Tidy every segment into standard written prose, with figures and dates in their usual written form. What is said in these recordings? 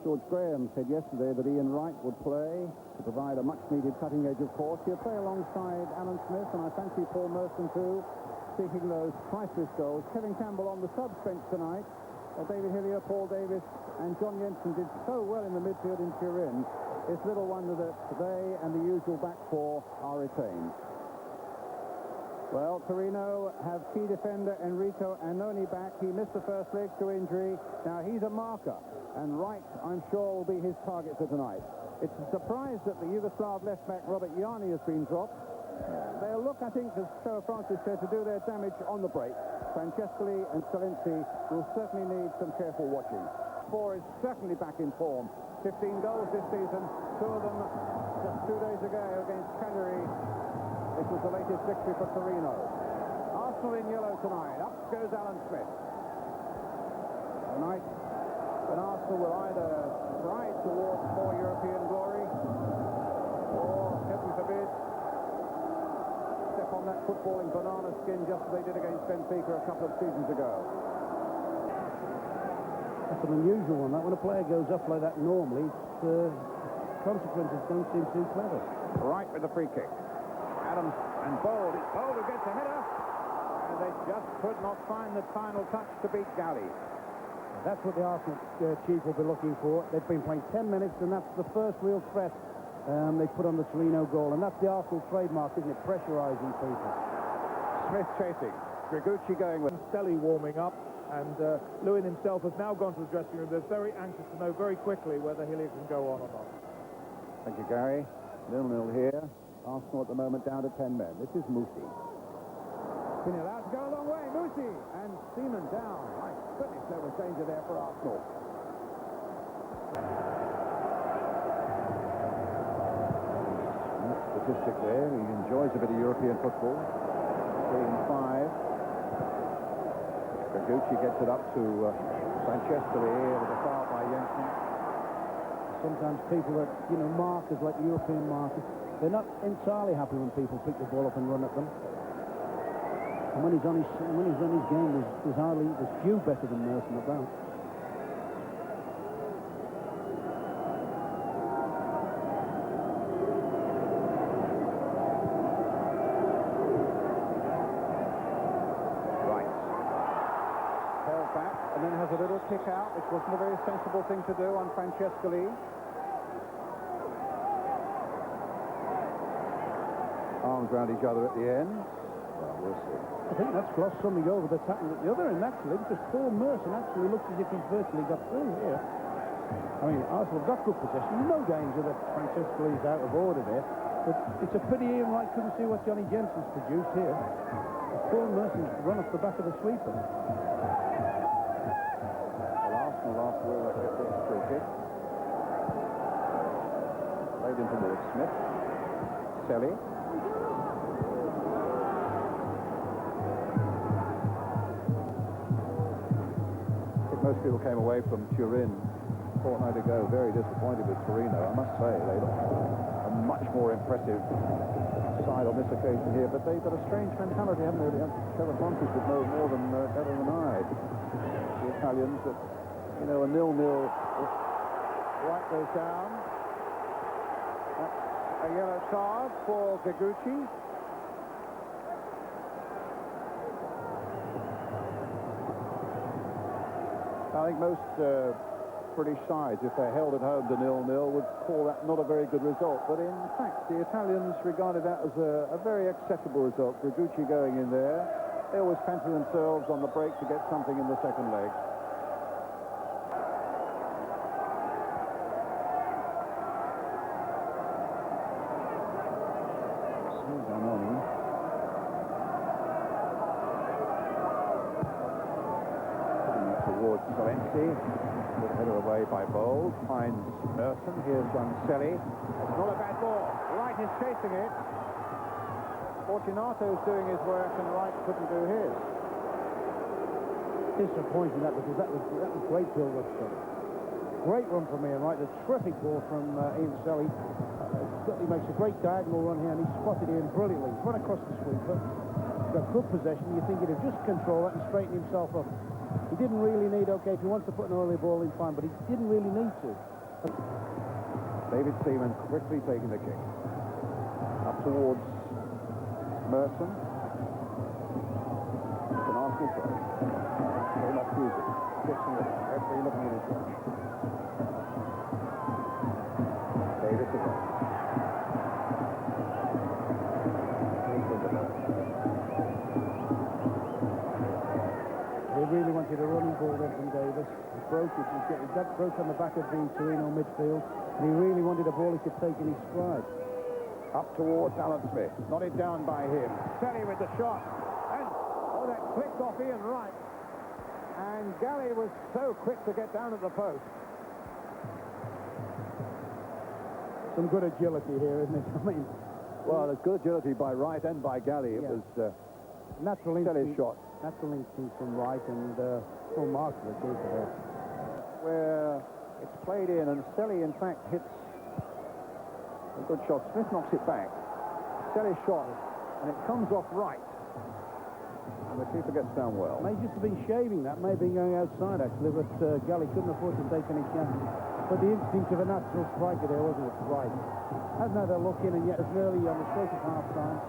George Graham said yesterday that Ian Wright would play to provide a much-needed cutting edge, of course. He'll play alongside Alan Smith, and I fancy Paul Merson too, seeking those priceless goals. Kevin Campbell on the subs bench tonight. David Hillier, Paul Davis and John Jensen did so well in the midfield in Turin. It's little wonder that they and the usual back four are retained. Well, Torino have key defender Enrico Annoni back. He missed the first leg through injury. Now he's a marker, and Wright, I'm sure, will be his target for tonight. It's a surprise that the Yugoslav left-back Robert Jani has been dropped. They'll look, I think, as Trevor Francis said, to do their damage on the break. Francescoli and Salenzi will certainly need some careful watching. Four is certainly back in form. 15 goals this season, 2 of them just 2 days ago against Cagliari. This was the latest victory for Torino. Arsenal in yellow tonight. Up goes Alan Smith. Tonight, when Arsenal will either stride towards more European glory or, heaven forbid, step on that footballing banana skin just as they did against Benfica a couple of seasons ago. That's an unusual one. That when a player goes up like that normally, consequences don't seem too clever. Right with the free kick. Adams and Bold. It's Bold who gets a header, and they just could not find the final touch to beat Galli. That's what the Arsenal chief will be looking for. They've been playing 10 minutes, and that's the first real threat they put on the Torino goal, and that's the Arsenal trademark, isn't it? Pressurising people. Smith chasing. Grigucci going with Stelly warming up, and Lewin himself has now gone to the dressing room. They're very anxious to know very quickly whether Hillier can go on or not. Thank you, Gary. 0-0 here. Arsenal at the moment down to 10 men. This is Musi. Been allowed to go a long way. Musi and Seaman down. My goodness, there was danger there for Arsenal. Statistic there. He enjoys a bit of European football. 3-5. Grigucci gets it up to Francescoli with a foul by Jensen. Sometimes people that, markers like European markers, they're not entirely happy when people pick the ball up and run at them. And when he's on his game, there's few better than Merson about. Right. Held back and then has a little kick out, which wasn't a very sensible thing to do on Francescoli. Arms around each other at the end. Well, we'll see. I think that's glossed something over that's happened at the other end, actually, because Paul Merson actually looks as if he's virtually got through here. I mean, Arsenal have got good possession. No danger that Francescoli's out of order there. But it's a pity Ian Wright couldn't see what Johnny Jensen's produced here. Paul Merson's run off the back of the sweeper. Well, Arsenal last will get this free kick. Played in towards Smith. Selly. Most people came away from Turin a fortnight ago very disappointed with Torino. I must say, they look a much more impressive side on this occasion here, but they've got a strange mentality, haven't they? Trevor Francis would know more than better than I. The Italians, that, a 0-0 if White goes down. That's a yellow card for Grigucci. I think most British sides, if they're held at home to 0-0, would call that not a very good result. But in fact, the Italians regarded that as a very acceptable result. Grigucci going in there. They always fancy themselves on the break to get something in the second leg. Towards Salenzi, good header away by Bold, finds Merson. Here's Janselli. It's not a bad ball. Wright is chasing it. Fortunato's doing his work and Wright couldn't do his. Disappointing that, because that was great build-up stuff. Great run from Ian Wright. A terrific ball from Ian Selly. He makes a great diagonal run here, and he spotted Ian brilliantly. He's run across the sweeper. He's got good possession. You think he'd have just control that and straighten himself up. He didn't really need, okay, if he wants to put an early ball in, fine, but he didn't really need to. David Seaman quickly taking the kick. Up towards Merson. It's an Arsenal throw. Very much music. Dixon with it. Referee looking at his watch. Davis again. They really wanted a running ball there from Davis. He broke it. He got broke on the back of the Torino midfield. And he really wanted a ball he could take in his stride. Up towards Alan Smith. Nodded down by him. Selly with the shot. And, oh, that clicked off Ian Wright. And Galley was so quick to get down at the post. Some good agility here, isn't it? I mean, well, it's good agility by Wright and by Galley. It was natural Selly's shot. Natural instinct from Wright and full marks of the keeper there. Where it's played in, and Selly, in fact, hits a good shot. Smith knocks it back. Selly shot, and it comes off Wright. And the keeper gets down well. May just have been shaving that, may have been going outside actually, but Galley couldn't afford to take any chances. But the instinct of a natural striker there, wasn't it? Right. Hasn't had a look in, and yet as early on the stroke of half time,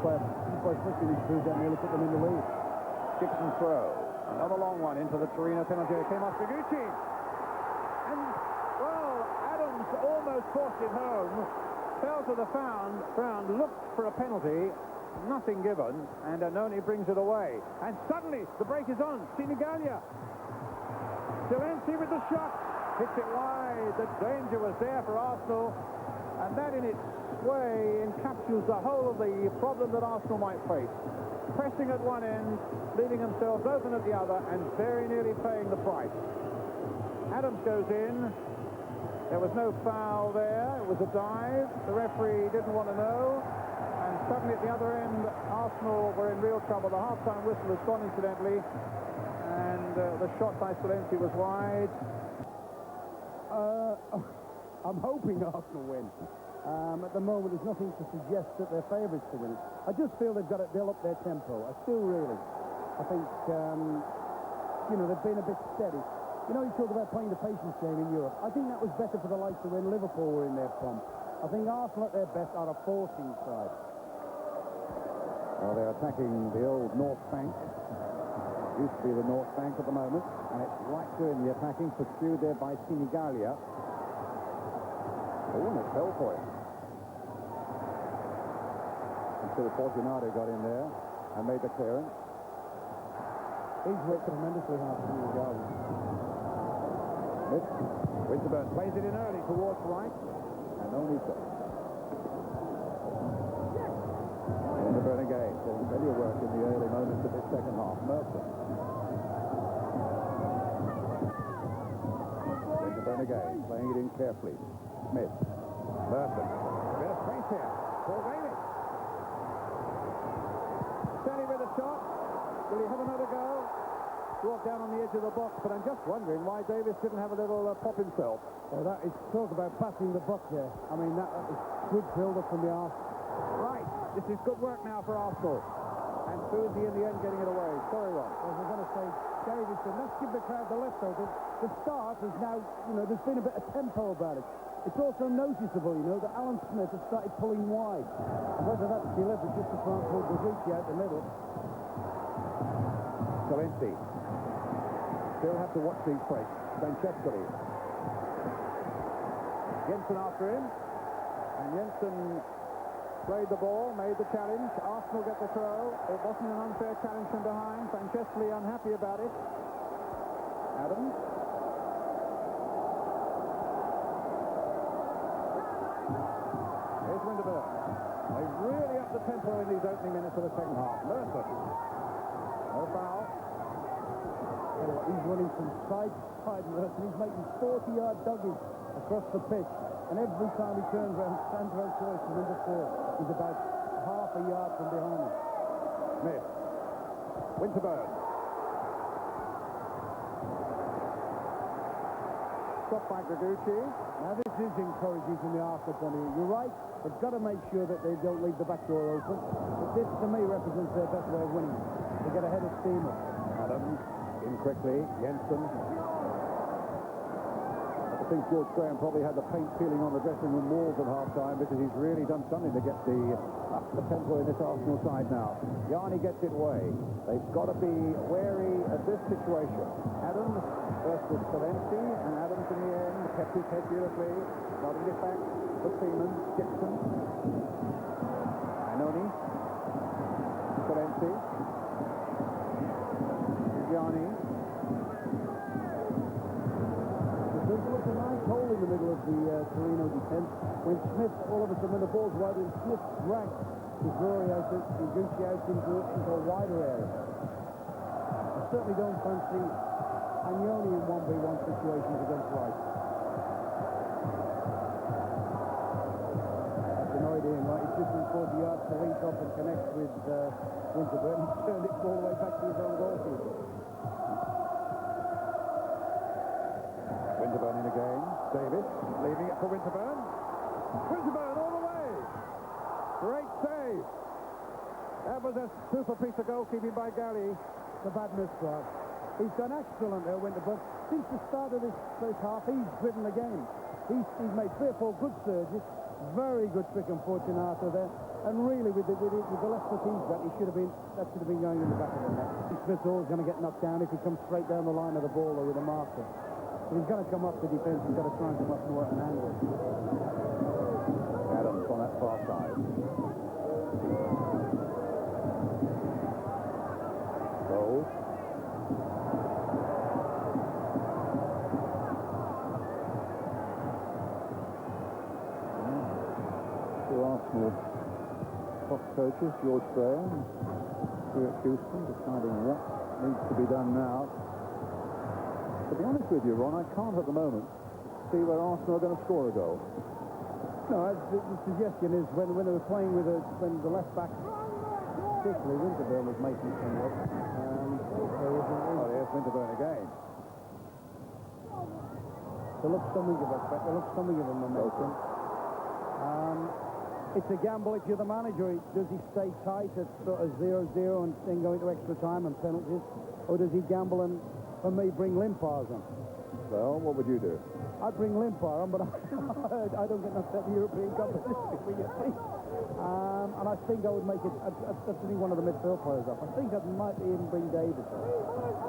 by flicking his through that nearly put them in the lead. Dixon throw. Another long one into the Torino penalty. It came off Figucci. And, well, Adams almost forced it home. Fell to the ground, looked for a penalty. Nothing given, and Annoni brings it away. And suddenly, the break is on. Sinigalia. Zelensky with the shot. Hits it wide. The danger was there for Arsenal. And that, in its way, encapsulates the whole of the problem that Arsenal might face. Pressing at one end, leaving themselves open at the other, and very nearly paying the price. Adams goes in. There was no foul there. It was a dive. The referee didn't want to know. And suddenly at the other end, Arsenal were in real trouble. The half-time whistle has gone, incidentally. And the shot by Zelensky was wide. I'm hoping Arsenal win. At the moment, there's nothing to suggest that they're favourites to win it. I just feel they'll up their tempo. I still really. I think, they've been a bit steady. You know, you talk about playing the patience game in Europe. I think that was better for the likes of when Liverpool were in their form. I think Arsenal at their best are a forcing side. Well, they're attacking the old North Bank. Used to be the North Bank at the moment. And it's right doing the attacking, pursued there by Sinigalia. Oh, and it fell for him. Until Fortunato got in there and made the clearance. He's worked tremendously hard for Sinigalia. Smith. Winterburn plays it in early towards Wright. And only so. Winterburn again, getting plenty of work in the early moments of this second half. Merson. Winterburn again, playing it in carefully. Smith. Merson. Bit of space here. Paul Davis. Stanley with a shot. Will he have another go? Brought down on the edge of the box, but I'm just wondering why Davis didn't have a little pop himself. Well, that is talk about passing the buck there. I mean, that was good build-up from the arse. Right, this is good work now for Arsenal. And Susie in the end getting it away. Sorry, Ron. As I was going to say, Davis, and let's give the crowd the leftover. The start is now, there's been a bit of tempo about it. It's also noticeable, that Alan Smith has started pulling wide. Whether that's deliberate just to try and pull Gazucci out the middle. Zelensky. Still have to watch these breaks. Francescoli. Jensen after him. And Jensen played the ball, made the challenge. Arsenal get the throw. It wasn't an unfair challenge from behind. Francescoli unhappy about it. Adams. Here's Winterburn. They really upped the tempo in these opening minutes of the second half. Mercer. No foul. He's running from side to side, Merson. He's making 40-yard duggies across the pitch. And every time he turns around, Sandro Choice, number 4, is about half a yard from behind him. Smith. Winterburn. Stop by Graducci. Now this is encouraging from the Arsenal point of view. You're right, they've got to make sure that they don't leave the back door open. But this, to me, represents their best way of winning. They get ahead of steam. Adams in quickly. Jensen. At the think George Graham probably had the paint peeling on the dressing room walls at half-time because he's really done something to get the tempo in this Arsenal side now. Yarni gets it away. They've got to be wary of this situation. Adams versus Valencia, and Adams in the end kept his head beautifully, nodded it back for Seaman, Gibson, Anoni, Valencia, Yarni. There's a nice hole in the middle of the Torino defence when Smith, all of a sudden, when the ball's wide, and Smith dragged Gucci out into a wider area. I certainly don't fancy Agnoni in 1v1 situations against Rice. That's annoyed him, right? He's just in 40 yards to link up and connect with Winterburn. He's turned it all the way back to his own goalkeeper. Winterburn in again. Davis leaving it for Winterburn. Winterburn all the way. Great save. That was a super piece of goalkeeping by Galley. It's a bad miss, Clark. He's done excellent there, Winterburn. Since the start of this first half, he's driven the game. He's made 3 or 4 good surges. Very good trick on Fortunato there. And really, with the left foot he's got, that should have been going in the back of the net. Smith's always going to get knocked down if he comes straight down the line of the ball or with a marker. If he's got to come up to defence, he's got to try and come up more at an angle. Adams on that far side. Goal. Two Arsenal top coaches, George Graham, Stuart Houston, deciding what needs to be done now. To be honest with you, Ron, I can't at the moment see where Arsenal are going to score a goal. No, the suggestion is when they were playing with when the left back, particularly Winterburn, was making some work. There's Winterburn again. There looks something of a threat. There looks something of a momentum. It's a gamble if you're the manager. Does he stay tight at sort of 0-0 and then go into extra time and penalties, or does he gamble and may bring Limpars on? Well, what would you do? I'd bring Limpar on, but I don't get enough of the European competition for you see. And I think I would make it. I'd bring one of the midfield players up. I think I might even bring Davis on.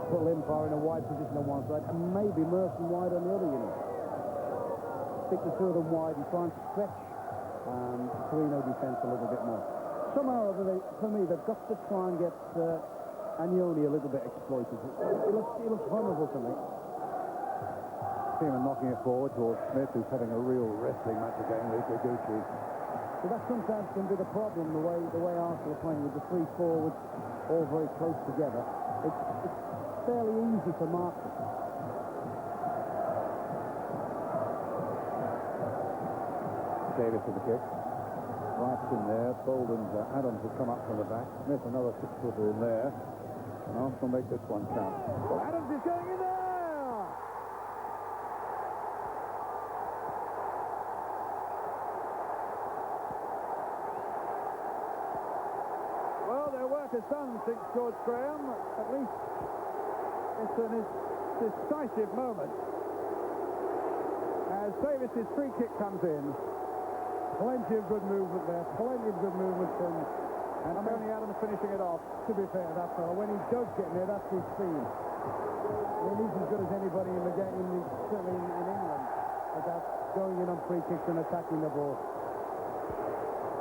Put Limpar in a wide position on one side, and maybe Merson wide on the other, you know. Stick the 2 of them wide and try and stretch Torino defence a little bit more. Somehow or other, for me, they've got to try and get Agnoni a little bit exploited. He looks vulnerable to me. Seaman knocking it forward towards Smith, who's having a real wrestling match again with Gucci. So that sometimes can be the problem, the way Arsenal are playing with the 3 forwards all very close together. It's fairly easy to mark them. Davis with the kick. Wright's in there. Bolden, Adams has come up from the back. Smith, another 6-footer in there. And Arsenal make this one count. Well, Adams is going in there! Well, their work is done, thinks George Graham. At least it's a decisive moment as Davis's free kick comes in. Plenty of good movement there. Plenty of good movement from... And Tony Adams finishing it off. To be fair, that fellow, when he does get there, that's his speed. I mean, he's as good as anybody in the game, certainly in England, about going in on free kicks and attacking the ball.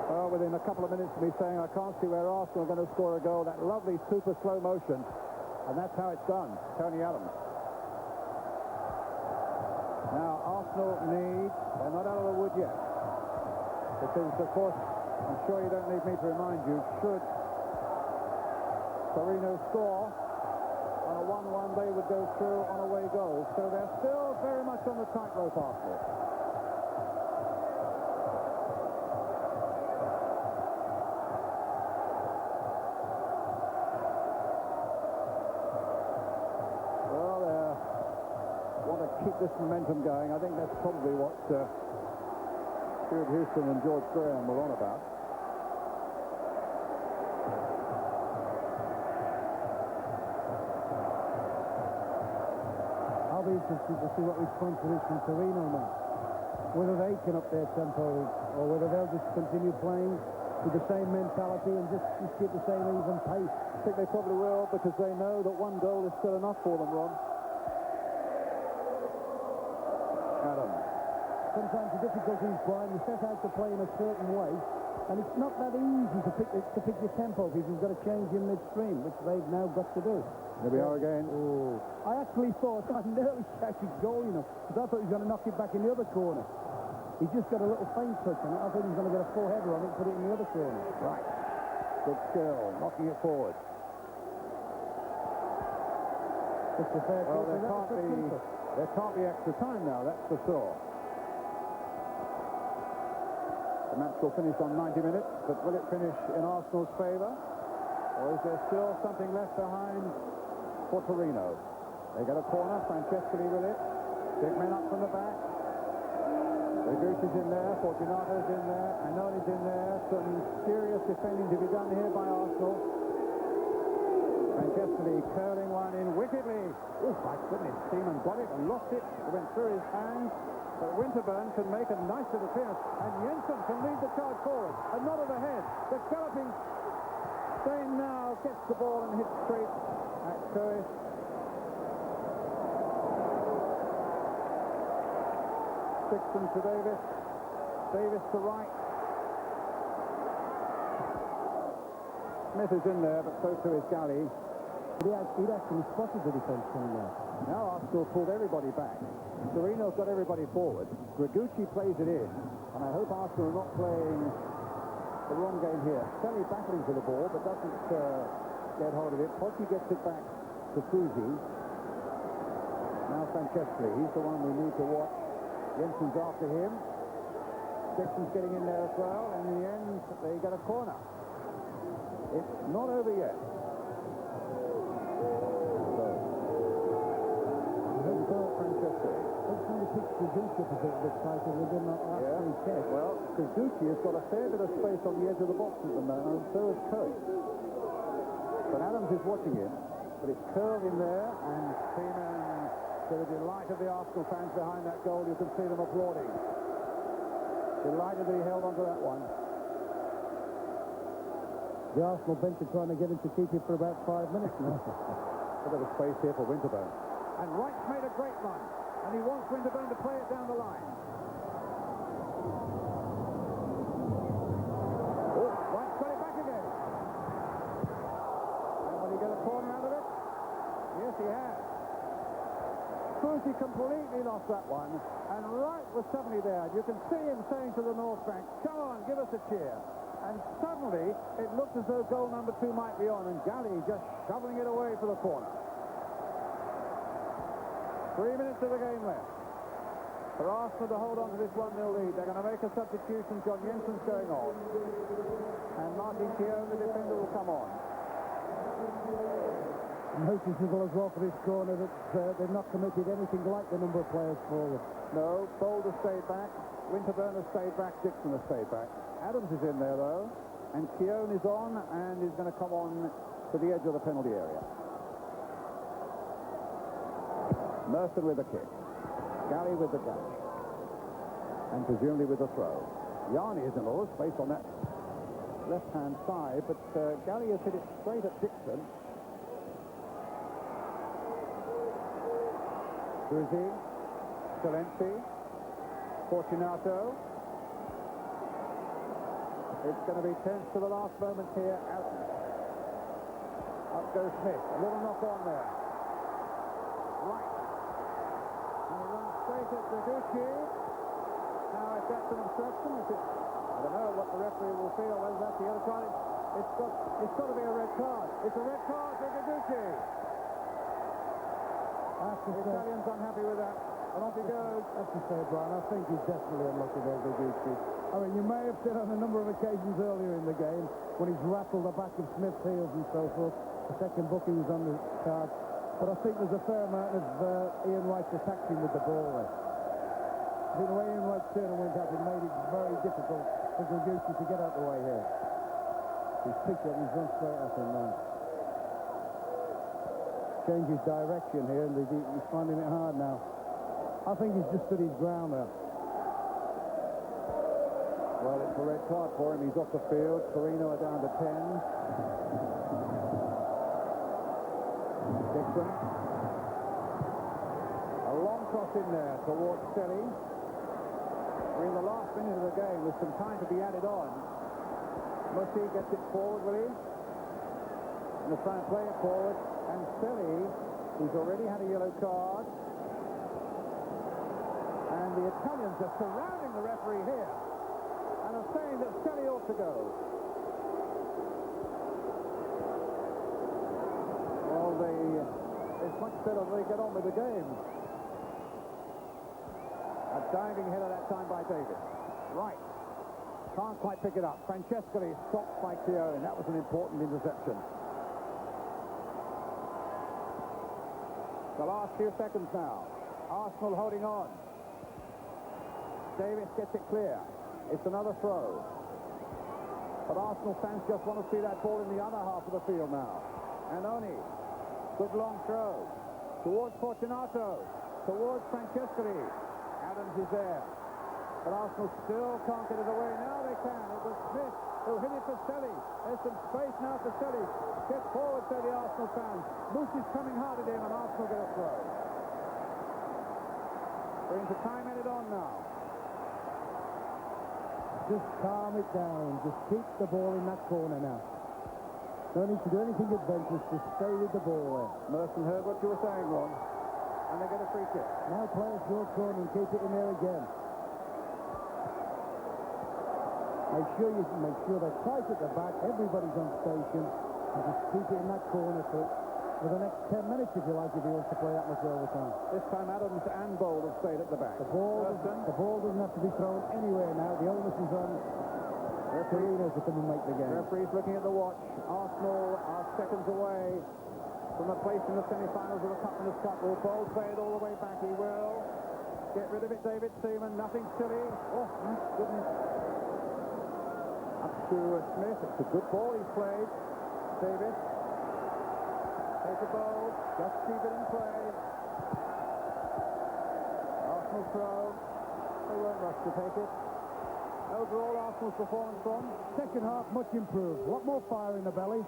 Well, within a couple of minutes of me saying I can't see where Arsenal are going to score a goal, that lovely super slow motion, and that's how it's done. Tony Adams. Now, Arsenal they're not out of the wood yet. Because, of course, I'm sure you don't need me to remind you, should Torino score on a 1-1, they would go through on away goals. So they're still very much on the tightrope, Arsenal. Well, they want to keep this momentum going. I think that's probably what Stuart Houston and George Graham were on about. I'll be curious to see what response there is from Torino now. Whether they can up their tempo or whether they'll just continue playing with the same mentality and just keep the same even pace. I think they probably will, because they know that one goal is still enough for them, Ron. Adam. Sometimes the difficulty is, Brian, you set out to play in a certain way, and it's not that easy to pick your tempo because you've got to change your midstream, which they've now got to do. Here we are again. Oh. I actually thought, I nearly shouted goal, you know, because I thought he was going to knock it back in the other corner. He just got a little feint touch on it. I thought he was going to get a full header on it and put it in the other corner. Right. Good skill, knocking it forward. It's a fair Well, kick, there can't be extra time now, that's for sure. The match will finish on 90 minutes, but will it finish in Arsenal's favour? Or is there still something left behind for Torino? They get a corner, Francescoli with it. Big men up from the back. Regucci's in there, Fortunato's in there, Annoni's in there. Some serious defending to be done here by Arsenal. Francescoli curling one in wickedly. Oh, my goodness, Seaman got it and lost it. It went through his hands. But Winterburn can make a nice little clearance. And Jensen can lead the charge forward. A nod of the head. The galloping Spain now gets the ball and hits straight at Curtis. Dixon to Davis. Davis to Wright. Smith is in there, but so too is Galley. He'd actually spotted the defence coming out. Now Arsenal pulled everybody back. Torino's got everybody forward. Regucci plays it in. And I hope Arsenal are not playing the wrong game here. Selly battling for the ball, but doesn't get hold of it. Poggi gets it back to Fusi. Now Francescoli. He's the one we need to watch. Jensen's after him. Dixon's getting in there as well. And in the end, they get a corner. It's not over yet. Francescoli. They're trying to pick Regucci up a bit tighter within that last three check. Well, Regucci has got a fair bit of space on the edge of the box at the moment, and so is Coates. But Adams is watching him, but it's curled in there, and Seaman, to the delight of the Arsenal fans behind that goal, you can see them applauding. Delighted that he held on to that one. The Arsenal bench are trying to get him to keep it for about 5 minutes now. A bit of space here for Winterburn. And Wright's made a great run, and he wants Winterburn to play it down the line. Oh, Wright's got it back again. And will he get a corner out of it? Yes, he has. Fusi completely lost that one, and Wright was suddenly there. You can see him saying to the North Bank, come on, give us a cheer. And suddenly, it looked as though goal number 2 might be on, and Galley just shoveling it away for the corner. 3 minutes of the game left. For Arsenal to hold on to this 1-0 lead. They're going to make a substitution. John Jensen's going on. And Martin Keown, the defender, will come on. Noticeable as well for this corner that they've not committed anything like the number of players forward. No, Boulder stayed back. Winterburn has stayed back. Dixon has stayed back. Adams is in there, though. And Keown is on and is going to come on to the edge of the penalty area. Mercer with the kick. Galley with the dash. And presumably with the throw. Yarni is in a little space on that left-hand side, but Galley has hit it straight at Dixon. Fusi, Celenti, Fortunato. It's going to be tense to the last moment here. Up goes Smith. A little knock on there. Right. And he runs straight at Regucci. Now if that's an obstruction, I don't know what the referee will feel, whether that's the other side. It's got to be a red card. It's a red card for Regucci. The Italian's unhappy with that. And off he goes. That's to say, Brian, I think he's definitely unlucky there, Regucci. I mean, you may have said on a number of occasions earlier in the game, when he's rattled the back of Smith's heels and so forth, the second booking was on the card. But I think there's a fair amount of Ian Wright's attacking with the ball there. I think the way Ian Wright's turn went up, it made it very difficult for Regucci to get out the way here. He's picked up and he's run straight at him now. change his direction here, and he's finding it hard now. I think he's just stood his ground there. Well, it's a red card for him. He's off the field. Torino are down to 10. Dixon. A long cross in there towards Selly. We're in the last minute of the game with some time to be added on. Mussy gets it forward, will he? And they'll try and play it forward. And Selly, who's already had a yellow card. And the Italians are surrounding the referee here and are saying that Selly ought to go. Well, it's much better they get on with the game. A diving header that time by Davis. Right. Can't quite pick it up. Francescoli stopped by Keown. That was an important interception. The last few seconds now. Arsenal holding on. Davis gets it clear. It's another throw. But Arsenal fans just want to see that ball in the other half of the field now. Annoni. Good long throw. Towards Fortunato. Towards Francescoli. Adams is there. But Arsenal still can't get it away. Now they can. It was Smith who hit it for Selly. There's some space now for Selly. Get forward, say the Arsenal fans. Moose is coming hard at him, and Arsenal get a throw. We're into time added on now. Just calm it down. Just keep the ball in that corner now. No need to do anything adventurous. Just stay with the ball there. Merson heard what you were saying, Ron. And they get a free kick. Now play a short corner and keep it in there again. Make sure they're tight at the back. Everybody's on station. And just keep it in that corner for the next 10 minutes, if you like, if he wants to play that much overtime. This time Adams and Bold have stayed at the back. The ball doesn't have to be thrown anywhere now. The onus is on Torino to come and make the game. Referee's looking at the watch. Arsenal are seconds away from a place in the semi-finals of the Cup Winners' Cup. Will Bold play it all the way back? He will. Get rid of it, David Seaman. Nothing silly. Oh, my goodness. Up to Smith. It's a good ball he's played. Davis. Take the ball. Just keep it in play. Arsenal throw. They won't rush to take it. Overall, Arsenal's performance from second half, much improved. A lot more fire in the belly.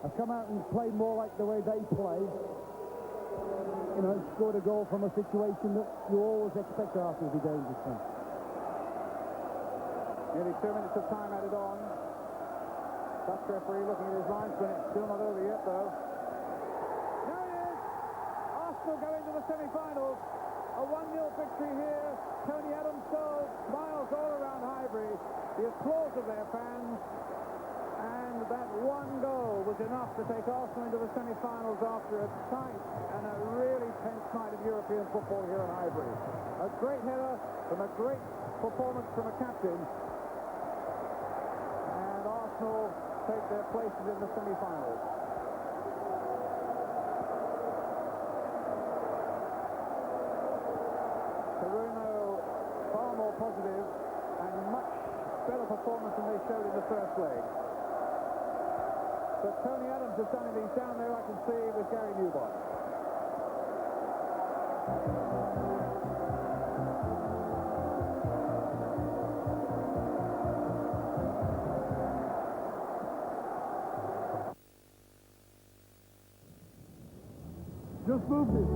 Have come out and played more like the way they play. You know, scored a goal from a situation that you always expect Arsenal to be dangerous from. Nearly 2 minutes of time added on. Dutch referee looking at his linesman. It's still not over yet, though. There it is! Arsenal go into the semi-finals. A 1-0 victory here. Tony Adams goal. Smiles all around Highbury. The applause of their fans. And that one goal was enough to take Arsenal into the semi-finals after a tight and a really tense night of European football here at Highbury. A great header from a great performance from a captain. And Arsenal take their places in the semi-finals. Torino far more positive and much better performance than they showed in the first leg. But Tony Adams has done it. He's down there, I can see, with Gary Newbon. Just move this.